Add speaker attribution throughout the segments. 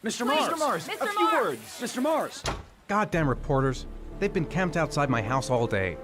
Speaker 1: Mr.
Speaker 2: Please,
Speaker 1: Mars!
Speaker 2: Mr. Mars,
Speaker 1: Mr.
Speaker 2: a few
Speaker 1: Mars!
Speaker 2: words.
Speaker 1: Mr. Mars!
Speaker 3: Goddamn reporters. They've been camped outside my house all day.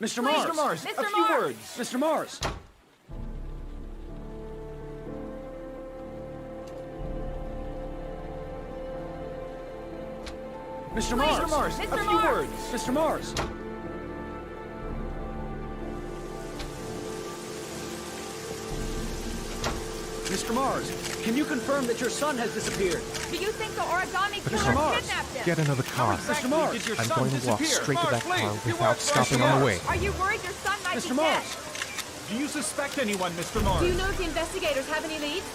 Speaker 1: Mr.
Speaker 2: Please,
Speaker 1: Mars!
Speaker 2: Mr. Mars,
Speaker 1: Mr.
Speaker 2: a few
Speaker 1: Mars!
Speaker 2: words.
Speaker 1: Mr. Mars! Mr. Mars!
Speaker 2: Mr. Mars, a few words.
Speaker 1: Mr. Mars! Mr. Mars, can you confirm that your son has disappeared?
Speaker 4: Do you think the origami
Speaker 1: Mr.
Speaker 4: killer
Speaker 1: Mars,
Speaker 4: kidnapped him?
Speaker 3: Get another car.
Speaker 1: Mr. Mars!
Speaker 2: Did your
Speaker 3: I'm
Speaker 2: son
Speaker 3: going to walk
Speaker 2: disappear?
Speaker 3: straight to that
Speaker 2: Mars,
Speaker 3: car
Speaker 2: please, few
Speaker 3: without
Speaker 2: words.
Speaker 3: stopping
Speaker 1: Mr.
Speaker 3: on the
Speaker 1: Mars.
Speaker 3: way.
Speaker 4: Are you worried your son might
Speaker 1: Mr.
Speaker 4: be
Speaker 1: Mars!
Speaker 2: Do you suspect anyone, Mr. Mars?
Speaker 4: dead? Do you know if the investigators have any leads?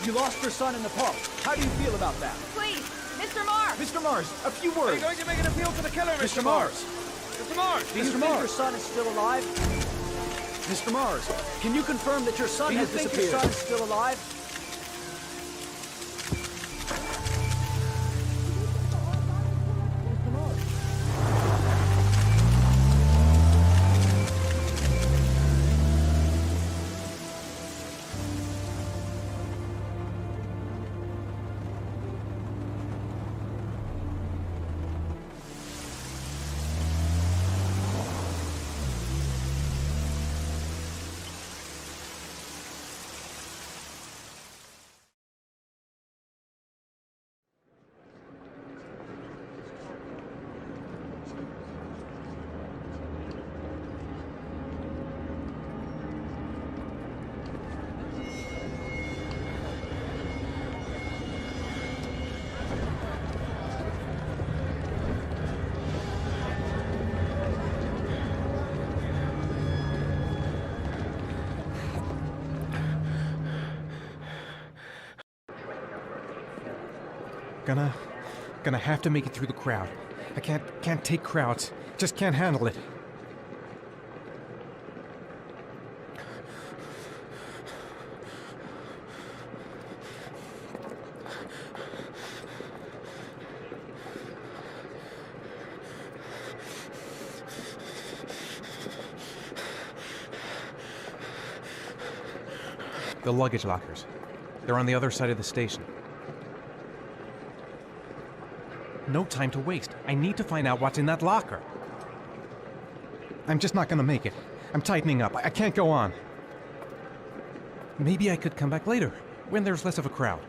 Speaker 1: You lost your son in the park. How do you feel about that?
Speaker 4: Please, Mr. Mars!
Speaker 2: Mr. Mars, a few words.
Speaker 5: to make an appeal to the killer,
Speaker 1: Mr. Mars!
Speaker 5: Mr. Mars!
Speaker 1: Do you think your son is still alive? Mr. Mars, can you confirm that your son has disappeared? Your son is still alive?
Speaker 3: Gonna have to make it through the crowd. I can't take crowds. Just can't handle it. The luggage lockers. They're on the other side of the station. No time to waste. I need to find out what's in that locker. I'm just not gonna make it. I'm tightening up. I can't go on. Maybe I could come back later, when there's less of a crowd.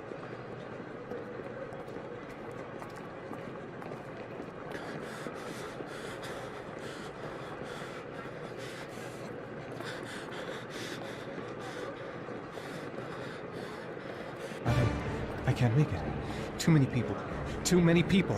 Speaker 3: I can't make it. Too many people. Too many people.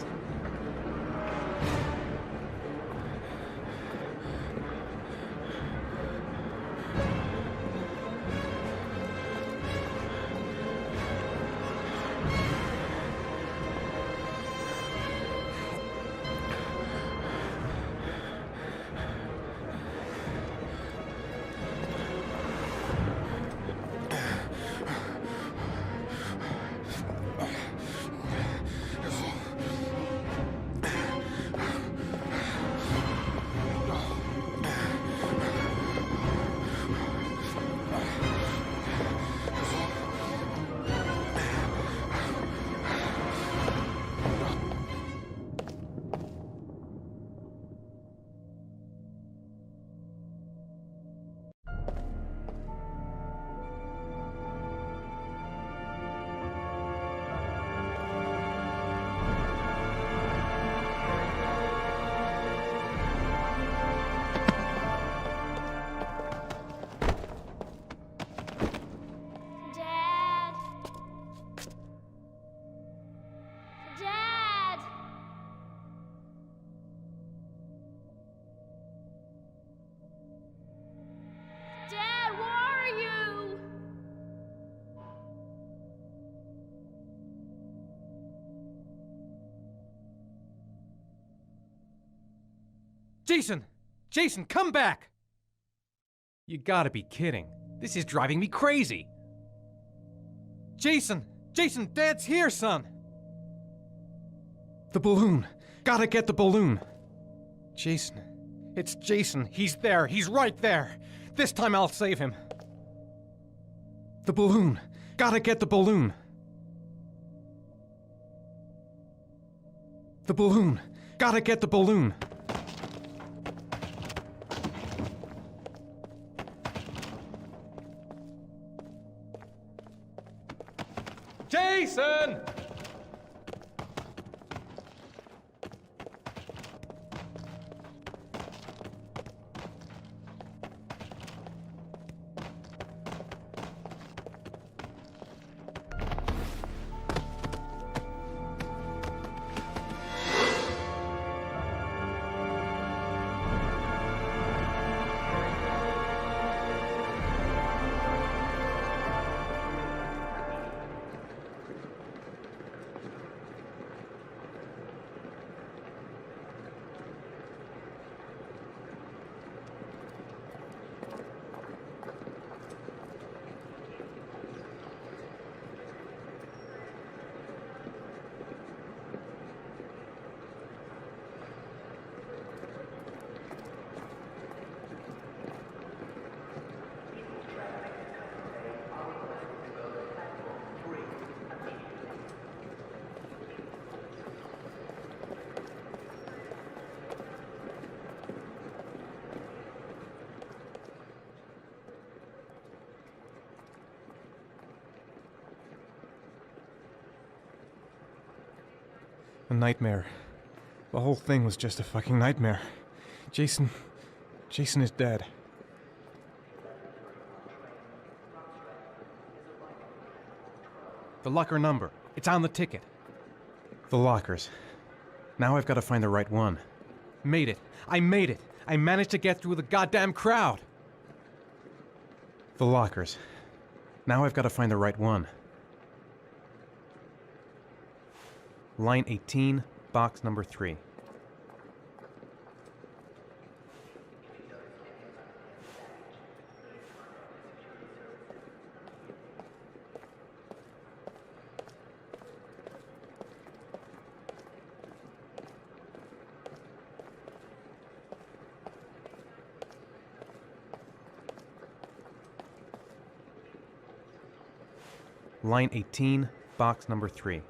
Speaker 3: Jason! Jason, come back! You gotta be kidding. This is driving me crazy. Jason! Jason, Dad's here, son! The balloon. Gotta get the balloon. Jason. It's Jason. He's there. He's right there. This time I'll save him. The balloon. Gotta get the balloon. The balloon. Gotta get the balloon. Jason! A nightmare. The whole thing was just a fucking nightmare. Jason is dead. The locker number. It's on the ticket. The lockers. Now I've got to find the right one. Made it. I made it. I managed to get through the goddamn crowd. The lockers. Now I've got to find the right one. Line 18, box number 3. Line 18, box number 3.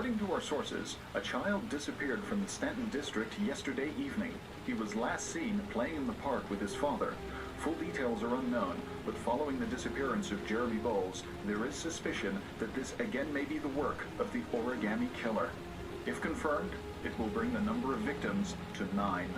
Speaker 6: According to our sources, a child disappeared from the Stanton district yesterday evening. He was last seen playing in the park with his father. Full details are unknown, but following the disappearance of Jeremy Bowles, there is suspicion that this again may be the work of the Origami Killer. If confirmed, it will bring the number of victims to 9.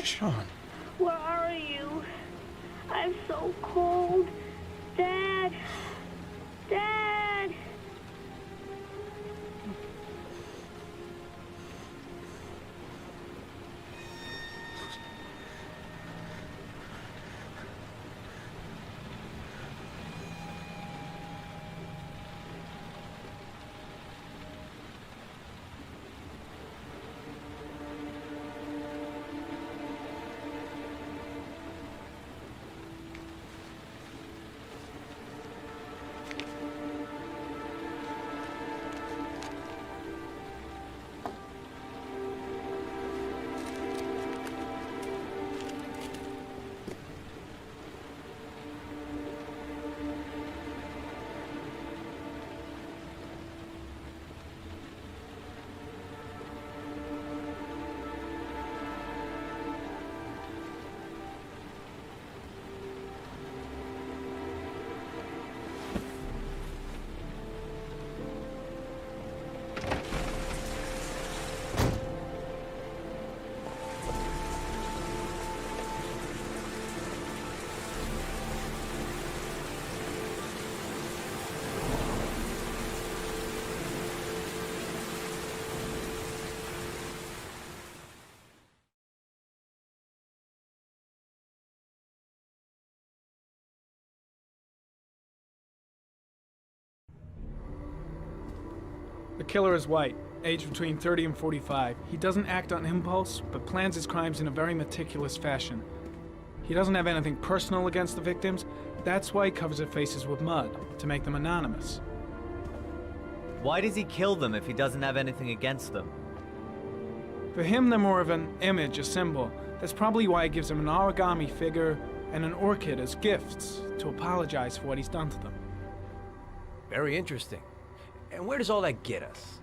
Speaker 3: Sean.
Speaker 7: Where are you? I'm so cold. Dad! Dad!
Speaker 2: The killer is white, aged between 30 and 45. He doesn't act on impulse, but plans his crimes in a very meticulous fashion. He doesn't have anything personal against the victims. That's why he covers their faces with mud, to make them anonymous.
Speaker 8: Why does he kill them if he doesn't have anything against them?
Speaker 2: For him, they're more of an image, a symbol. That's probably why he gives them an origami figure and an orchid as gifts to apologize for what he's done to them.
Speaker 1: Very interesting. And where does all that get us?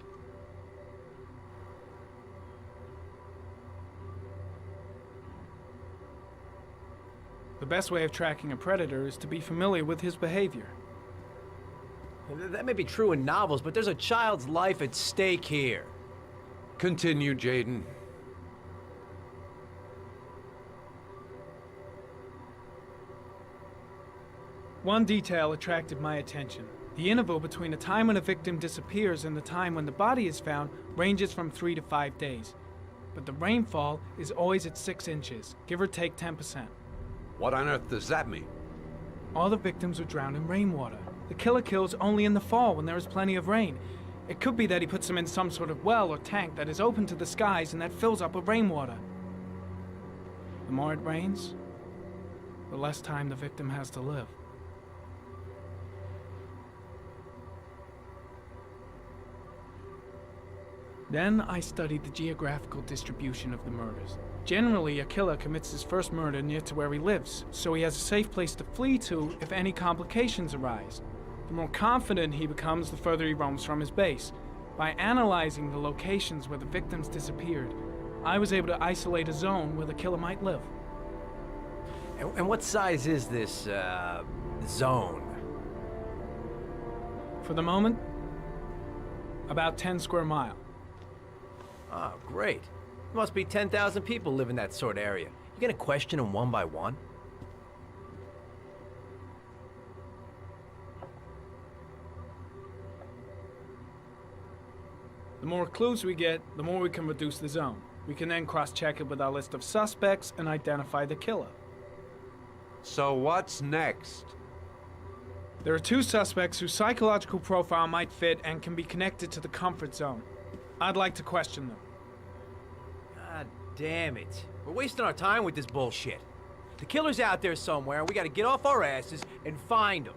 Speaker 2: The best way of tracking a predator is to be familiar with his behavior.
Speaker 1: That may be true in novels, but there's a child's life at stake here.
Speaker 9: Continue, Jaden.
Speaker 2: One detail attracted my attention. The interval between the time when a victim disappears and the time when the body is found ranges from 3 to 5 days. But the rainfall is always at 6 inches, give or take 10%.
Speaker 9: What on earth does that mean?
Speaker 2: All the victims were drowned in rainwater. The killer kills only in the fall when there is plenty of rain. It could be that he puts them in some sort of well or tank that is open to the skies and that fills up with rainwater. The more it rains, the less time the victim has to live. Then I studied the geographical distribution of the murders. Generally, a killer commits his first murder near to where he lives, so he has a safe place to flee to if any complications arise. The more confident he becomes, the further he roams from his base. By analyzing the locations where the victims disappeared, I was able to isolate a zone where the killer might live.
Speaker 10: And what size is this, zone?
Speaker 2: For the moment, about 10 square miles.
Speaker 10: Oh, great. There must be 10,000 people live in that sort of area. You gonna question them one by one?
Speaker 2: The more clues we get, the more we can reduce the zone. We can then cross-check it with our list of suspects and identify the killer.
Speaker 9: So what's next?
Speaker 2: There are 2 suspects whose psychological profile might fit and can be connected to the comfort zone. I'd like to question them.
Speaker 10: God damn it. We're wasting our time with this bullshit. The killer's out there somewhere, and we gotta get off our asses and find him.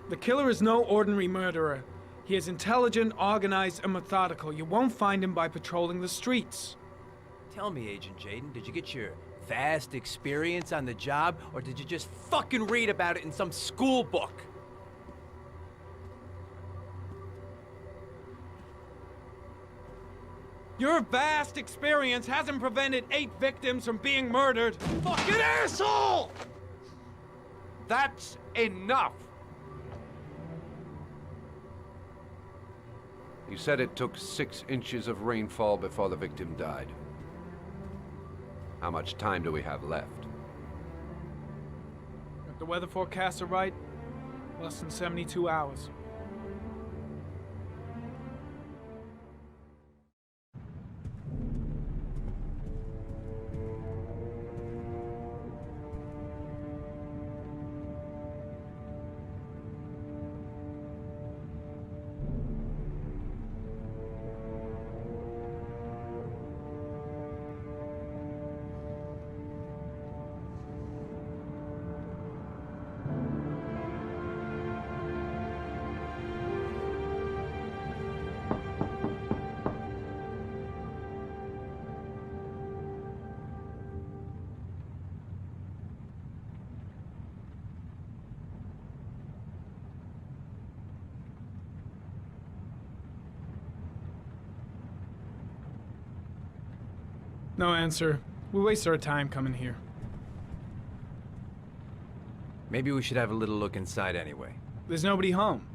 Speaker 2: The killer is no ordinary murderer. He is intelligent, organized, and methodical. You won't find him by patrolling the streets.
Speaker 10: Tell me, Agent Jayden, did you get your vast experience on the job, or did you just fucking read about it in some school book?
Speaker 2: Your vast experience hasn't prevented 8 victims from being murdered.
Speaker 9: Fucking asshole! That's enough! You said it took 6 inches of rainfall before the victim died. How much time do we have left?
Speaker 2: If the weather forecasts are right, less than 72 hours. No answer. We waste our time coming here.
Speaker 10: Maybe we should have a little look inside anyway.
Speaker 2: There's nobody home.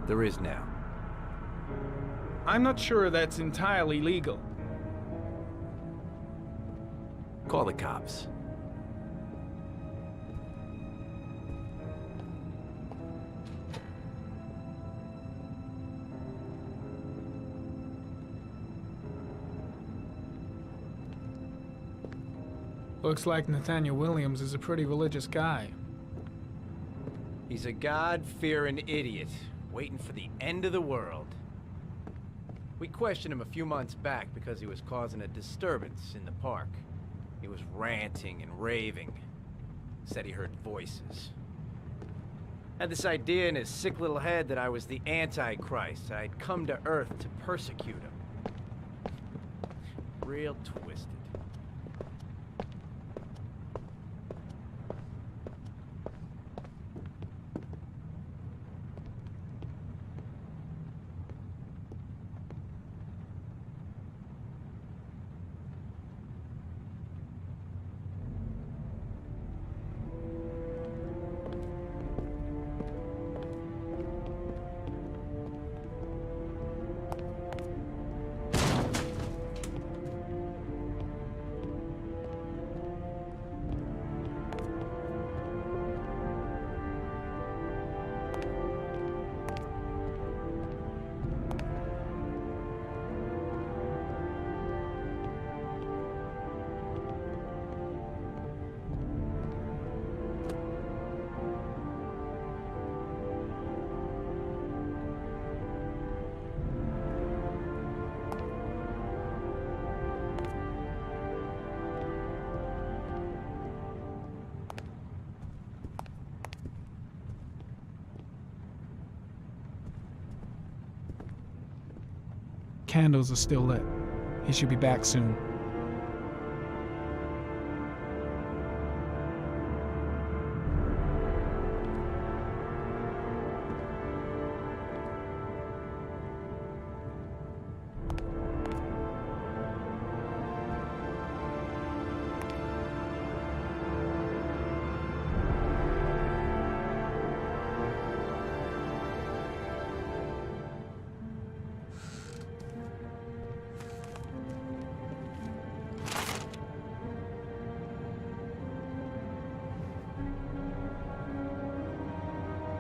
Speaker 10: There is now.
Speaker 2: I'm not sure that's entirely legal.
Speaker 10: Call the cops.
Speaker 2: Looks like Nathaniel Williams is a pretty religious guy.
Speaker 10: He's a God-fearing idiot, waiting for the end of the world. We questioned him a few months back because he was causing a disturbance in the park. He was ranting and raving. Said he heard voices. Had this idea in his sick little head that I was the Antichrist. I'd come to Earth to persecute him. Real twisted.
Speaker 2: candles are still lit. He should be back soon.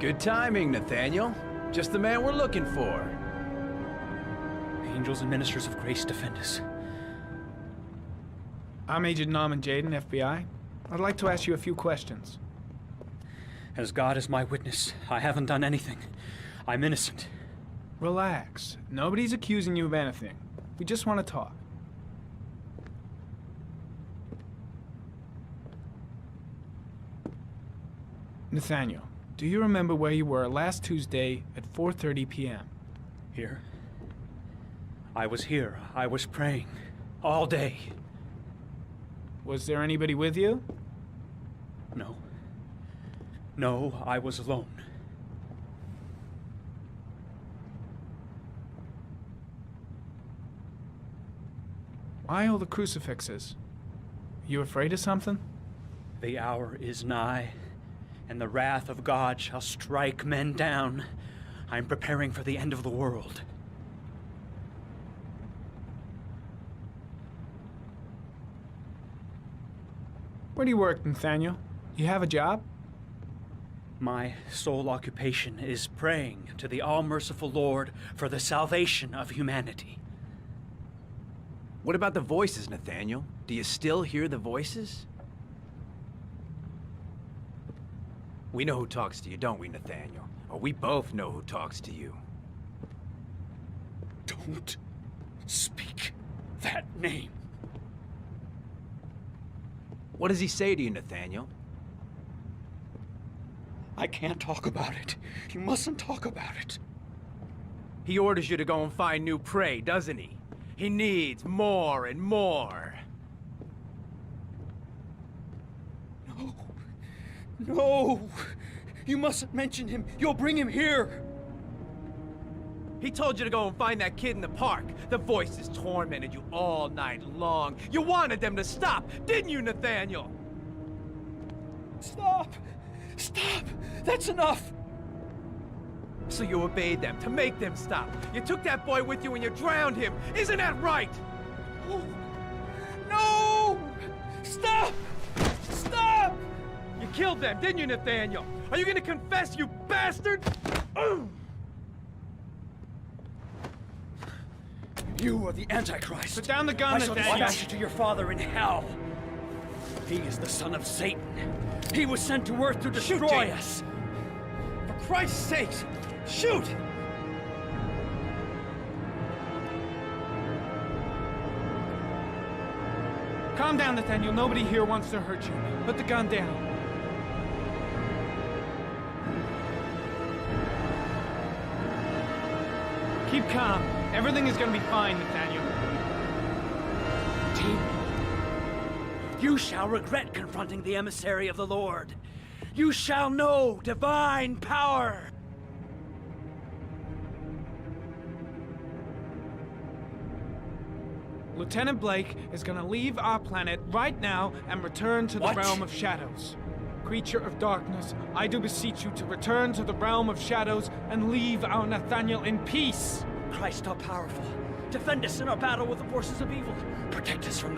Speaker 10: Good timing, Nathaniel. Just the man we're looking for.
Speaker 11: Angels and ministers of grace defend us.
Speaker 2: I'm Agent Norman Jayden, FBI. I'd like to ask you a few questions.
Speaker 11: As God is my witness, I haven't done anything. I'm innocent.
Speaker 2: Relax. Nobody's accusing you of anything. We just want to talk. Nathaniel, do you remember where you were last Tuesday at 4:30 p.m.?
Speaker 11: Here? I was here. I was praying. All day.
Speaker 2: Was there anybody with you?
Speaker 11: No. No, I was alone.
Speaker 2: Why all the crucifixes? You afraid of something?
Speaker 11: The hour is nigh, and the wrath of God shall strike men down. I'm preparing for the end of the world.
Speaker 2: Where do you work, Nathaniel? You have a job?
Speaker 11: My sole occupation is praying to the all-merciful Lord for the salvation of humanity.
Speaker 10: What about the voices, Nathaniel? Do you still hear the voices? We know who talks to you, don't we, Nathaniel? Or we both know who talks to you.
Speaker 11: Don't speak that name.
Speaker 10: What does he say to you, Nathaniel?
Speaker 11: I can't talk about it. You mustn't talk about it.
Speaker 10: He orders you to go and find new prey, doesn't he? He needs more and more.
Speaker 11: No. No! You mustn't mention him. You'll bring him here.
Speaker 10: He told you to go and find that kid in the park. The voices tormented you all night long. You wanted them to stop, didn't you, Nathaniel?
Speaker 11: Stop! Stop! That's enough!
Speaker 10: So you obeyed them to make them stop. You took that boy with you and you drowned him. Isn't that right?
Speaker 11: Oh. No! Stop! Stop!
Speaker 10: You killed them, didn't you, Nathaniel? Are you gonna confess, you bastard?
Speaker 11: You are the Antichrist.
Speaker 2: Put down the gun,
Speaker 11: I shall
Speaker 2: Nathaniel.
Speaker 11: dispatch you to your father in hell. He is the son of Satan. He was sent to earth to destroy us.
Speaker 10: For Christ's sakes, shoot!
Speaker 2: Calm down, Nathaniel. Nobody here wants to hurt you. Put the gun down. Keep calm. Everything is gonna be fine, Nathaniel.
Speaker 11: You shall regret confronting the emissary of the Lord. You shall know divine power.
Speaker 2: Lieutenant Blake is gonna leave our planet right now and return to the
Speaker 11: What?
Speaker 2: realm of shadows. Creature of darkness, I do beseech you to return to the realm of shadows and leave our Nathaniel in peace.
Speaker 11: Christ all powerful, defend us in our battle with the forces of evil. Protect us from